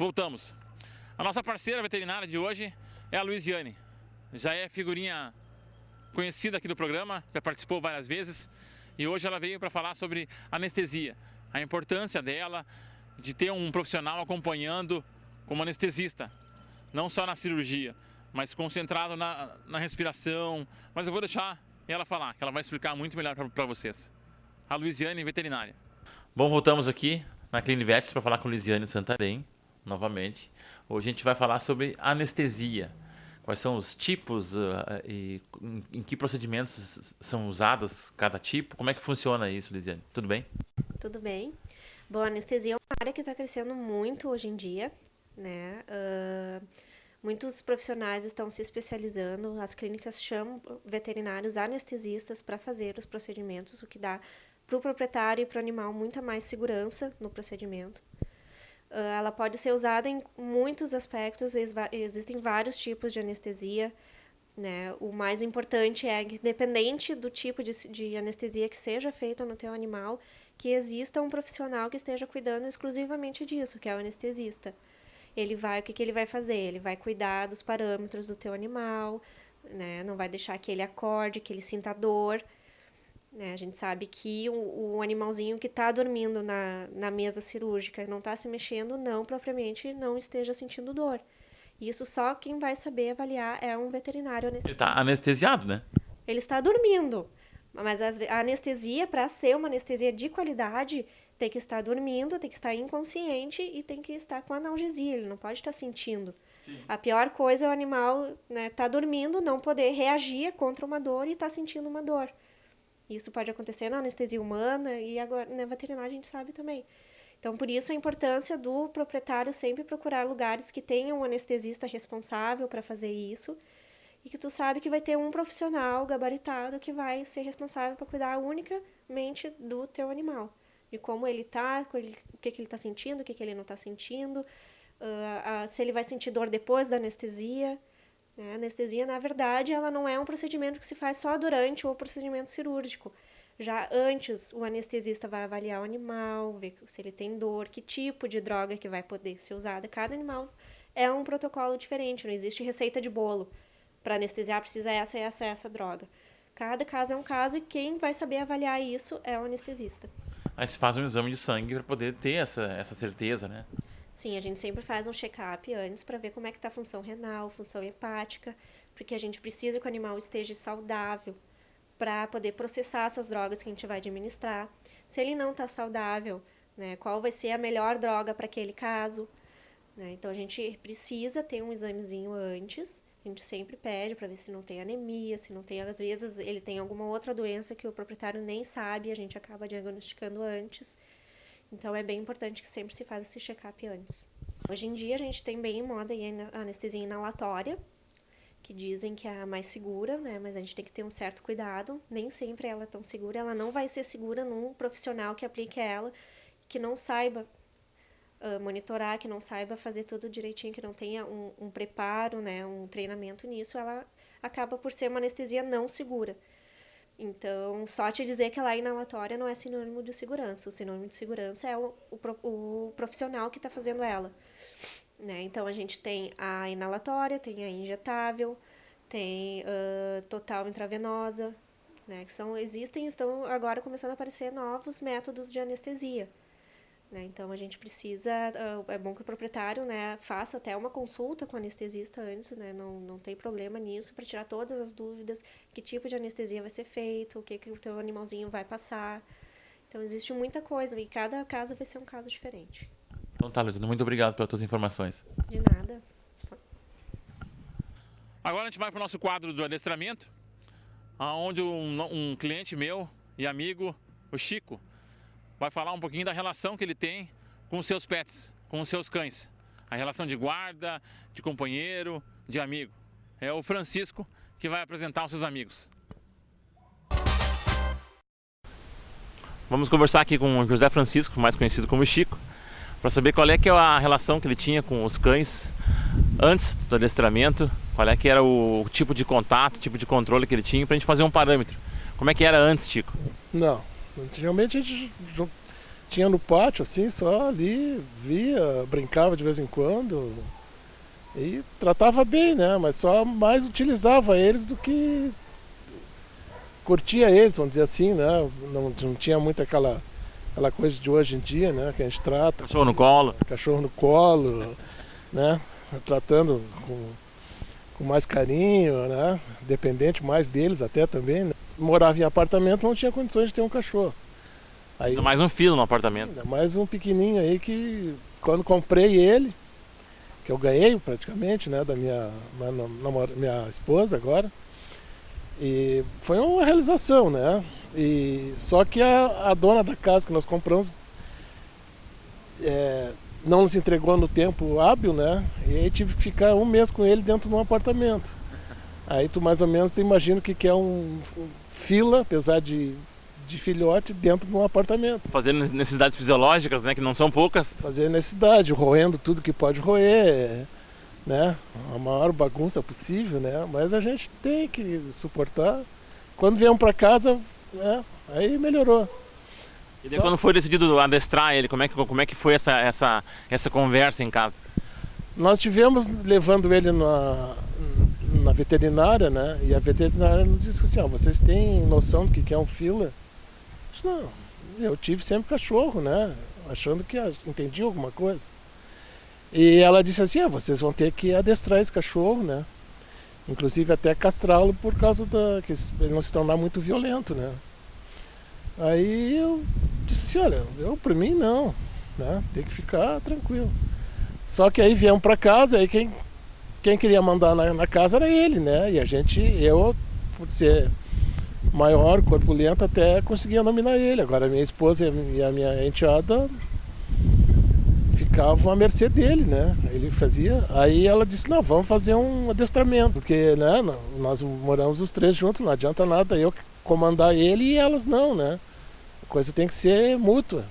voltamos. A nossa parceira veterinária de hoje é a Luiziane. Já é figurinha conhecida aqui do programa, já participou várias vezes e hoje ela veio para falar sobre anestesia, a importância dela, de ter um profissional acompanhando como anestesista, não só na cirurgia, mas concentrado na respiração. Mas eu vou deixar ela falar, que ela vai explicar muito melhor para vocês. A Luiziane, veterinária. Bom, voltamos aqui na Clinivets para falar com a Luiziane Santarém, novamente. Hoje a gente vai falar sobre anestesia. Quais são os tipos e em que procedimentos são usadas cada tipo? Como é que funciona isso, Luiziane? Tudo bem? Tudo bem. Bom, a anestesia é uma área que está crescendo muito hoje em dia, né? Muitos profissionais estão se especializando, as clínicas chamam veterinários anestesistas para fazer os procedimentos, o que dá para o proprietário e para o animal muita mais segurança no procedimento. Ela pode ser usada em muitos aspectos, existem vários tipos de anestesia, né? O mais importante é, independente do tipo de anestesia que seja feita no teu animal, que exista um profissional que esteja cuidando exclusivamente disso, que é o anestesista. O que ele vai fazer? Ele vai cuidar dos parâmetros do teu animal, né? Não vai deixar que ele acorde, que ele sinta dor. Né? A gente sabe que o animalzinho que está dormindo na mesa cirúrgica, não está se mexendo, não propriamente não esteja sentindo dor. Isso só quem vai saber avaliar é um veterinário anestesista. Ele está anestesiado, né? Ele está dormindo. Mas a anestesia, para ser uma anestesia de qualidade, tem que estar dormindo, tem que estar inconsciente e tem que estar com analgesia. Ele não pode estar sentindo. Sim. A pior coisa é o animal, né, tá dormindo, não poder reagir contra uma dor e estar sentindo uma dor. Isso pode acontecer na anestesia humana e agora na veterinária a gente sabe também. Então, por isso a importância do proprietário sempre procurar lugares que tenham um anestesista responsável para fazer isso e que tu sabe que vai ter um profissional gabaritado que vai ser responsável para cuidar unicamente do teu animal. De como ele tá, o que ele está sentindo, o que ele não está sentindo, se ele vai sentir dor depois da anestesia. A anestesia, na verdade, ela não é um procedimento que se faz só durante o procedimento cirúrgico. Já antes, o anestesista vai avaliar o animal, ver se ele tem dor, que tipo de droga que vai poder ser usada. Cada animal é um protocolo diferente, não existe receita de bolo. Para anestesiar precisa essa droga. Cada caso é um caso e quem vai saber avaliar isso é o anestesista. Aí se faz um exame de sangue para poder ter essa certeza, né? Sim, a gente sempre faz um check-up antes para ver como é que está a função renal, função hepática, porque a gente precisa que o animal esteja saudável para poder processar essas drogas que a gente vai administrar. Se ele não está saudável, né, qual vai ser a melhor droga para aquele caso? Né? Então, a gente precisa ter um examezinho antes, a gente sempre pede para ver se não tem anemia, se não tem, às vezes ele tem alguma outra doença que o proprietário nem sabe, a gente acaba diagnosticando antes. Então, é bem importante que sempre se faça esse check-up antes. Hoje em dia, a gente tem bem em moda a anestesia inalatória, que dizem que é a mais segura, né? Mas a gente tem que ter um certo cuidado. Nem sempre ela é tão segura. Ela não vai ser segura num profissional que aplique ela, que não saiba monitorar, que não saiba fazer tudo direitinho, que não tenha um preparo, né? Um treinamento nisso. Ela acaba por ser uma anestesia não segura. Então, só te dizer que ela é inalatória não é sinônimo de segurança. O sinônimo de segurança é o profissional que está fazendo ela. Né? Então, a gente tem a inalatória, tem a injetável, tem total intravenosa, né? Que estão agora começando a aparecer novos métodos de anestesia. Né? Então, a gente precisa, é bom que o proprietário, né, faça até uma consulta com o anestesista antes, né? Não tem problema nisso, para tirar todas as dúvidas, que tipo de anestesia vai ser feito, o que o teu animalzinho vai passar. Então, existe muita coisa e cada caso vai ser um caso diferente. Então tá, Luiziane, muito obrigado pelas tuas informações. De nada. Agora a gente vai para o nosso quadro do adestramento, onde um cliente meu e amigo, o Chico, vai falar um pouquinho da relação que ele tem com os seus pets, com os seus cães. A relação de guarda, de companheiro, de amigo. É o Francisco que vai apresentar os seus amigos. Vamos conversar aqui com o José Francisco, mais conhecido como Chico, para saber qual é que é a relação que ele tinha com os cães antes do adestramento, qual é que era o tipo de contato, tipo de controle que ele tinha, para a gente fazer um parâmetro. Como é que era antes, Chico? Não, antigamente a gente tinha no pátio, assim, só ali, via, brincava de vez em quando. E tratava bem, né? Mas só mais utilizava eles do que curtia eles, vamos dizer assim, né? Não tinha muito aquela coisa de hoje em dia, né? Que a gente trata. Cachorro no colo. Cachorro no colo, né? Tratando com mais carinho, né? Dependente mais deles até também, né? Morava em apartamento, não tinha condições de ter um cachorro. Aí, Ainda mais um filho no apartamento. ainda mais um pequenininho aí que quando comprei ele, que eu ganhei praticamente, né? Da minha esposa agora. E foi uma realização, né? E, só que a dona da casa que nós compramos não nos entregou no tempo hábil, né? E aí tive que ficar um mês com ele dentro de um apartamento. Aí tu mais ou menos tu imagina o que é um fila, apesar de filhote, dentro de um apartamento. Fazendo necessidades fisiológicas, né? Que não são poucas. Fazer necessidade, roendo tudo que pode roer, né? A maior bagunça possível, né? Mas a gente tem que suportar. Quando viemos para casa, né? Aí melhorou. E daí, quando foi decidido adestrar ele, como é que foi essa conversa em casa? Nós tivemos levando ele na veterinária, né? E a veterinária nos disse assim, ó, vocês têm noção do que é um fila? Eu disse, não, eu tive sempre cachorro, né? Achando que entendia alguma coisa. E ela disse assim, vocês vão ter que adestrar esse cachorro, né? Inclusive até castrá-lo por causa que ele não se tornar muito violento, né? Aí eu disse, olha, por mim não, né? Tem que ficar tranquilo. Só que aí viemos para casa, aí quem queria mandar na casa era ele, né? E eu, por ser maior, corpulento, até conseguia nominar ele. Agora a minha esposa e a minha enteada ficavam à mercê dele, né? Ele fazia. Aí ela disse, não, vamos fazer um adestramento, porque, né, nós moramos os três juntos, não adianta nada eu comandar ele e elas não, né? A coisa tem que ser mútua.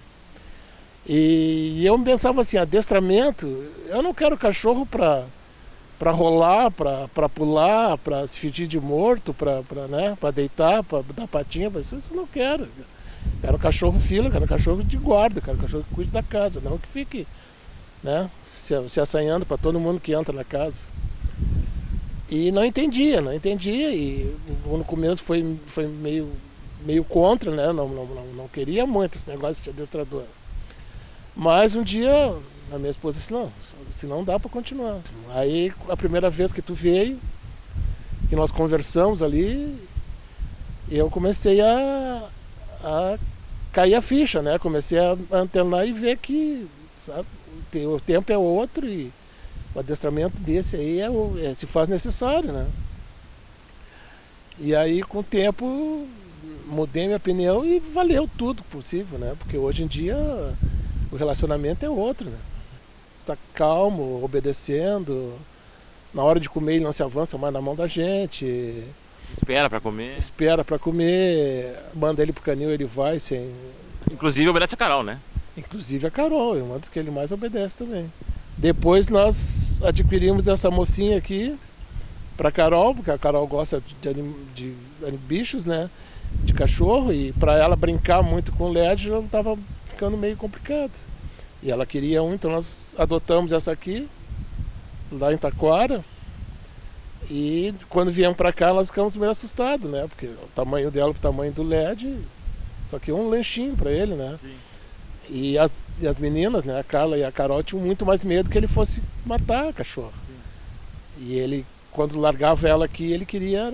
E eu pensava assim, adestramento, eu não quero cachorro para rolar, para pular, para se fingir de morto, para deitar, para dar patinha, isso eu não quero. Quero um cachorro fila, quero um cachorro de guarda, quero um cachorro que cuide da casa, não que fique, né, se assanhando para todo mundo que entra na casa. E não entendia, e no começo foi meio contra, né, não queria muito esse negócio de adestrador. Mas um dia a minha esposa disse, não, se não dá para continuar. Aí a primeira vez que tu veio, que nós conversamos ali, eu comecei a cair a ficha, né? Comecei a antenar e ver que, sabe, o tempo é outro e o adestramento desse aí se faz necessário, né? E aí com o tempo mudei minha opinião e valeu tudo possível, né? Porque hoje em dia o relacionamento é outro, né? Tá calmo, obedecendo. Na hora de comer ele não se avança mais na mão da gente. Espera para comer. Espera para comer. Manda ele pro canil, ele vai sem... Inclusive obedece a Carol, né? Inclusive a Carol, é uma das que ele mais obedece também. Depois nós adquirimos essa mocinha aqui para Carol, porque a Carol gosta de bichos, né? De cachorro, e para ela brincar muito com o LED já estava ficando meio complicado. E ela queria um, então nós adotamos essa aqui, lá em Taquara. E quando viemos para cá nós ficamos meio assustados, né? Porque o tamanho dela, o tamanho do LED, só que um lanchinho para ele, né? Sim. E as meninas, né? A Carla e a Carol tinham muito mais medo que ele fosse matar a cachorro. Sim. E ele, quando largava ela aqui, ele queria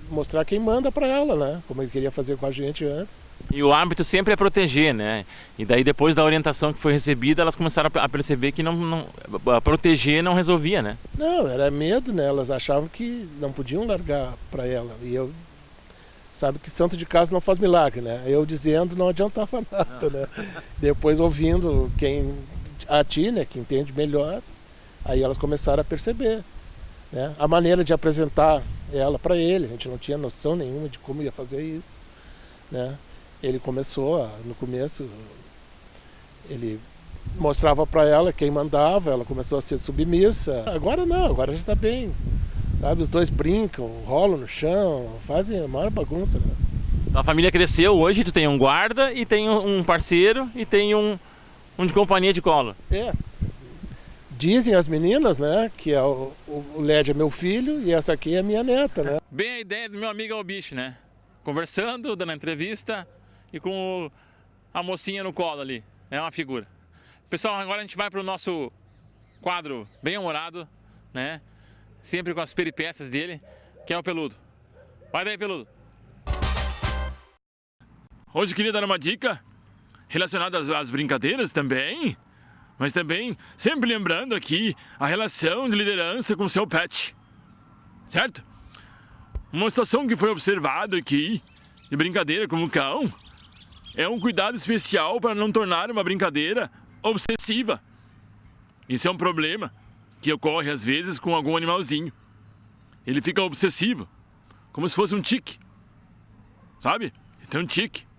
mostrar quem manda para ela, né? Como ele queria fazer com a gente antes. E o hábito sempre é proteger, né? E daí depois da orientação que foi recebida, elas começaram a perceber que proteger não resolvia, né? Não, era medo, né? Elas achavam que não podiam largar para ela. E eu, sabe que santo de casa não faz milagre, né? Eu dizendo não adiantava nada, né? Depois ouvindo a ti, né? Que entende melhor, aí elas começaram a perceber, né? A maneira de apresentar ela para ele, a gente não tinha noção nenhuma de como ia fazer isso, né? Ele começou, no começo, ele mostrava para ela quem mandava, ela começou a ser submissa. Agora não, agora a gente está bem, sabe? Os dois brincam, rolam no chão, fazem a maior bagunça, né? A família cresceu, hoje tu tem um guarda e tem um parceiro e tem um de companhia de colo. Dizem as meninas, né, que o Led é meu filho e essa aqui é minha neta, né? Bem a ideia do meu amigo é o bicho, né? Conversando, dando entrevista e com a mocinha no colo ali. É uma figura. Pessoal, agora a gente vai para o nosso quadro bem humorado, né? Sempre com as peripécias dele, que é o Peludo. Vai daí, Peludo. Hoje eu queria dar uma dica relacionada às brincadeiras também, mas também sempre lembrando aqui a relação de liderança com o seu pet, certo? Uma situação que foi observada aqui de brincadeira com o cão é um cuidado especial para não tornar uma brincadeira obsessiva. Isso é um problema que ocorre às vezes com algum animalzinho. Ele fica obsessivo, como se fosse um tique, sabe? Ele tem um tique.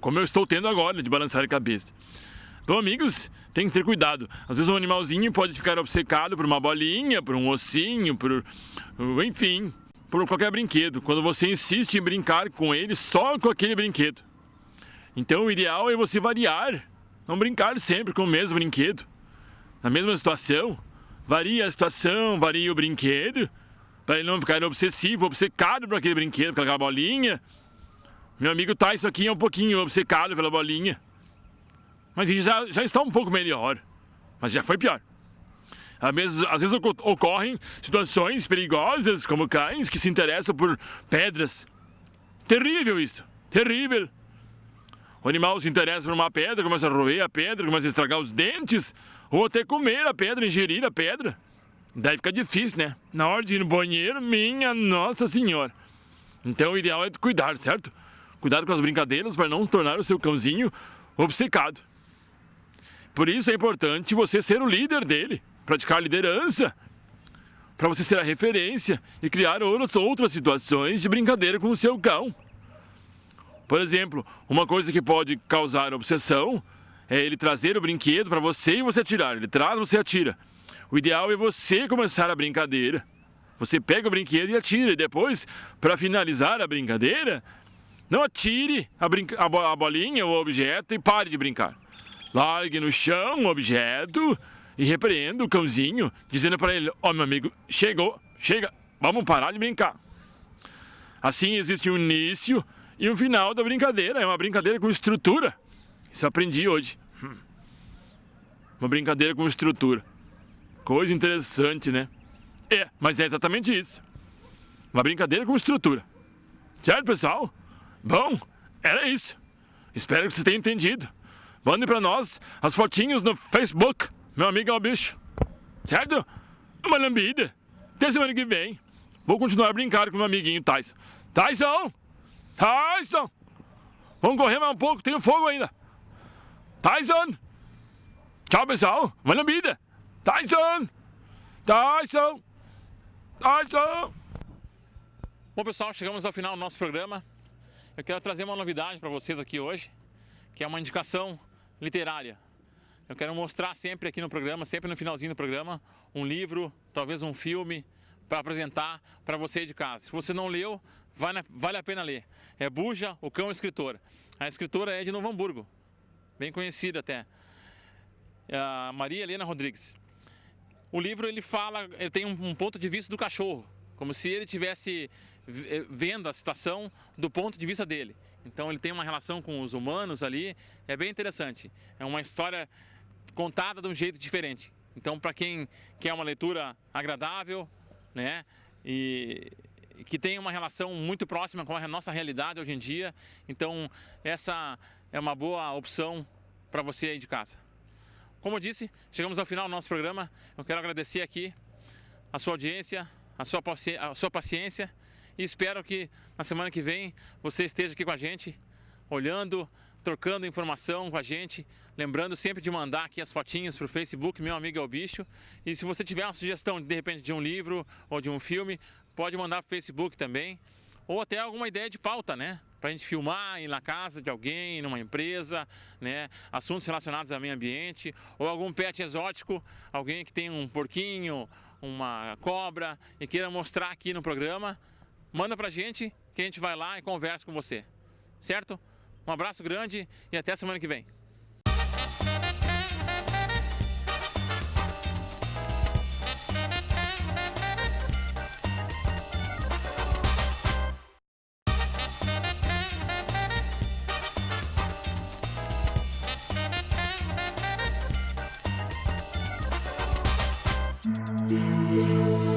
Como eu estou tendo agora, de balançar a cabeça. Então, amigos, tem que ter cuidado. Às vezes um animalzinho pode ficar obcecado por uma bolinha, por um ossinho, enfim, por qualquer brinquedo. Quando você insiste em brincar com ele só com aquele brinquedo. Então, o ideal é você variar. Não brincar sempre com o mesmo brinquedo. Na mesma situação, varia a situação, varia o brinquedo, para ele não ficar obsessivo, obcecado por aquele brinquedo, por aquela bolinha. Meu amigo Tyson aqui é um pouquinho obcecado pela bolinha. Mas ele já está um pouco melhor. Mas já foi pior. Às vezes ocorrem situações perigosas, como cães que se interessam por pedras. Terrível isso. Terrível. O animal se interessa por uma pedra, começa a roer a pedra, começa a estragar os dentes, ou até comer a pedra, ingerir a pedra. Daí fica difícil, né? Na hora de ir no banheiro, minha Nossa Senhora. Então o ideal é cuidar, certo? Cuidado com as brincadeiras para não tornar o seu cãozinho obcecado. Por isso é importante você ser o líder dele, praticar a liderança, para você ser a referência e criar outras situações de brincadeira com o seu cão. Por exemplo, uma coisa que pode causar obsessão é ele trazer o brinquedo para você e você tirar. Ele traz, você atira. O ideal é você começar a brincadeira. Você pega o brinquedo e atira. E depois, para finalizar a brincadeira, não atire a bolinha ou o objeto e pare de brincar. Largue no chão o objeto e repreenda o cãozinho, dizendo para ele: ó, meu amigo, chega, vamos parar de brincar. Assim existe um início e um final da brincadeira. É uma brincadeira com estrutura. Isso eu aprendi hoje. Uma brincadeira com estrutura. Coisa interessante, né? Mas é exatamente isso. Uma brincadeira com estrutura. Certo, pessoal? Bom, era isso. Espero que vocês tenham entendido. Mandem pra nós as fotinhos no Facebook. Meu amigo é o bicho. Certo? Uma lambida. Até semana que vem. Vou continuar a brincar com meu amiguinho Tyson. Tyson! Vamos correr mais um pouco, tem fogo ainda. Tyson! Tchau, pessoal. Uma lambida. Tyson! Bom, pessoal, chegamos ao final do nosso programa. Eu quero trazer uma novidade para vocês aqui hoje, que é uma indicação literária. Eu quero mostrar sempre aqui no programa, sempre no finalzinho do programa, um livro, talvez um filme, para apresentar para você de casa. Se você não leu, vale a pena ler. É Buja, o Cão Escritor. A escritora é de Novo Hamburgo, bem conhecida até. É a Maria Helena Rodrigues. O livro ele tem um ponto de vista do cachorro, como se ele estivesse vendo a situação do ponto de vista dele. Então ele tem uma relação com os humanos ali, é bem interessante. É uma história contada de um jeito diferente. Então, para quem quer uma leitura agradável, né, e que tem uma relação muito próxima com a nossa realidade hoje em dia, então essa é uma boa opção para você aí de casa. Como eu disse, chegamos ao final do nosso programa. Eu quero agradecer aqui a sua audiência, a sua paciência, e espero que na semana que vem você esteja aqui com a gente, olhando, trocando informação com a gente, lembrando sempre de mandar aqui as fotinhas para o Facebook, meu amigo é o bicho. E se você tiver uma sugestão de repente de um livro ou de um filme, pode mandar para o Facebook também, ou até alguma ideia de pauta, né? Para a gente filmar, ir na casa de alguém, numa empresa, né? Assuntos relacionados ao meio ambiente, ou algum pet exótico, alguém que tem um porquinho, uma cobra e queira mostrar aqui no programa, manda pra gente que a gente vai lá e conversa com você, certo? Um abraço grande e até semana que vem. Yeah.